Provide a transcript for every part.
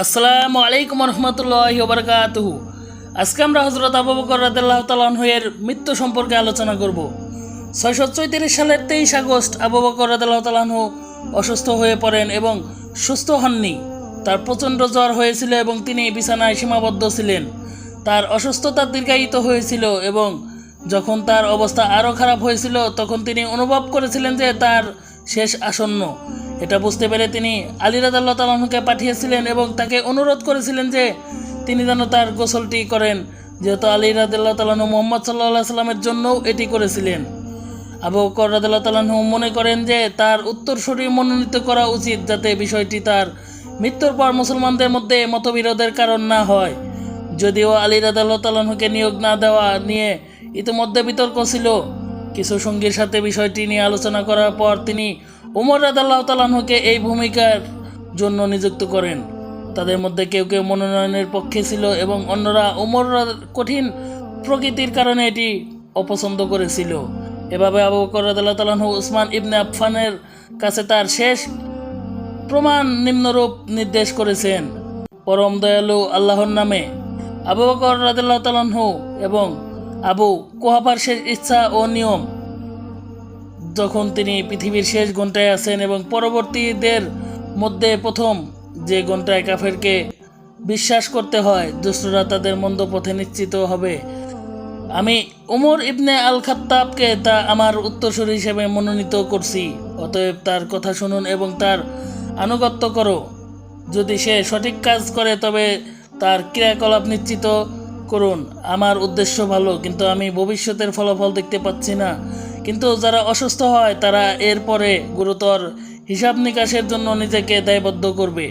আসসালামু আলাইকুম রহমতুল্লাহি ওয়া বারাকাতুহু। আজকে আমরা হযরত আবু বকর রাদিয়াল্লাহু তাআলা আনহু এর মৃত্যু সম্পর্কে আলোচনা করব। 634 সালের 23 আগস্ট আবু বকর রাদিয়াল্লাহু তাআলা আনহু অসুস্থ হয়ে পড়েন এবং সুস্থ হননি। তার প্রচণ্ড জ্বর হয়েছিল এবং তিনি বিছানায় সীমাবদ্ধ ছিলেন। তার অসুস্থতা দীর্ঘায়িত হয়েছিল এবং যখন তার অবস্থা আরও খারাপ হয়েছিল তখন তিনি অনুভব করেছিলেন যে তার শেষ আসন্ন। এটা বুঝতে পেরে তিনি আলী রাদিয়াল্লাহু তাআলা আনহুকে পাঠিয়েছিলেন এবং তাকে অনুরোধ করেছিলেন যে তিনি যেন তার গোসলটি করেন, যেহেতু আলী রাদিয়াল্লাহু তাআলা আনহু মুহাম্মদ সাল্লাল্লাহু আলাইহি সাল্লামের জন্যও এটি করেছিলেন। আবু বকর রাদিয়াল্লাহু তাআলা আনহু মনে করেন যে তার উত্তরসূরি মনোনীত করা উচিত, যাতে বিষয়টি তার মৃত্যুর পর মুসলমানদের মধ্যে মতবিরোধের কারণ না হয়। যদিও আলী রাদিয়াল্লাহু তাআলা আনহুকে নিয়োগ না দেওয়া নিয়ে ইতিমধ্যে বিতর্ক ছিল, কিছু সঙ্গীর সাথে বিষয়টি নিয়ে আলোচনা করার পর তিনি উমর রাদিয়াল্লাহু তাআলা আনহুকে এই ভূমিকার জন্য নিযুক্ত করেন। তাদের মধ্যে কেউ কেউ মনোনয়নের পক্ষে ছিল এবং অন্যরা উমর কঠিন প্রকৃতির কারণে এটি অপছন্দ করেছিল। এভাবে আবু বকর রাদিয়াল্লাহু তাআলা আনহু উসমান ইবনে আফফানের কাছে তার শেষ প্রমাণ নিম্নরূপ নির্দেশ করেছেন: পরম দয়ালু আল্লাহর নামে, আবু বকর রাদিয়াল্লাহু তাআলা আনহু এবং আবু কুহাফার শেষ ইচ্ছা ও নিয়ম, যখন তিনি পৃথিবীর শেষ ঘন্টায় আছেন এবং পরবর্তীদের মধ্যে প্রথম যে ঘন্টায় কাফেরকে বিশ্বাস করতে হয়, দুষ্টরা তাদের মন্দ পথে নিশ্চিত হবে, আমি উমর ইবনে আল খাত্তাবকে তা আমার উত্তরসূরি হিসেবে মনোনীত করছি। অতএব তার কথা শুনুন এবং তার আনুগত্য করো। যদি সে সঠিক কাজ করে তবে তার ক্রিয়াকলাপ নিশ্চিত করুন। আমার উদ্দেশ্য ভালো, কিন্তু আমি ভবিষ্যতের ফলাফল দেখতে পাচ্ছি না। কিন্তু যারা অসুস্থ হয় তারা এরপরে গুরুতর হিসাব নিকাশের জন্য নিজেকে দায়বদ্ধ করবে।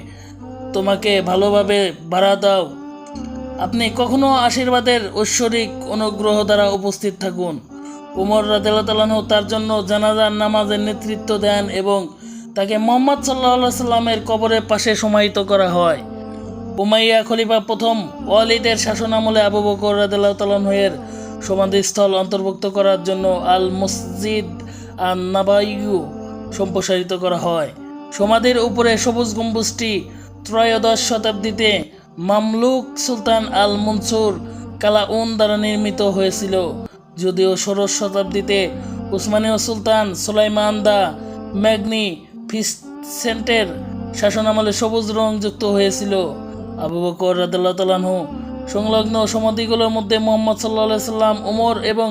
তোমাকে ভালোভাবে ভাড়া দাও। আপনি কখনো আশীর্বাদের ঐশ্বরিক অনুগ্রহ দ্বারা উপস্থিত থাকুন। উমর রাদিয়াল্লাহু তাআলা আনহু তার জন্য জানাজার নামাজের নেতৃত্ব দেন এবং তাকে মুহাম্মদ সাল্লাল্লাহু আলাইহি সাল্লামের কবরের পাশে সমাহিত করা হয়। উমাইয়া খলিফা প্রথম ওয়ালিদের শাসনামলে আবু বকর রাদিয়াল্লাহু তাআলা আনহু এর সমাধিস্থল অন্তর্ভুক্ত করার জন্য আল মসজিদ আন নাবাইয়্যু সম্প্রসারিত করা হয়। সমাধির উপরে সবুজ গম্বুজটি ত্রয়োদশ শতাব্দীতে মামলুক সুলতান আল মনসুর কালাউন দ্বারা নির্মিত হয়েছিল, যদিও ষোড়শ শতাব্দীতে উসমানীয় সুলতান সুলাইমান দা ম্যাগনিফিসেন্টের শাসনামলে সবুজ রং যুক্ত হয়েছিল। আবু বকর রাদিয়াল্লাহু তাআলা আনহু সংলগ্ন সমাধিগুলোর মধ্যে মুহাম্মদ সাল্লাল্লাহু আলাইহি সাল্লাম, ওমর এবং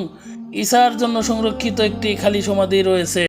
ঈসার জন্য সংরক্ষিত একটি খালি সমাধি রয়েছে।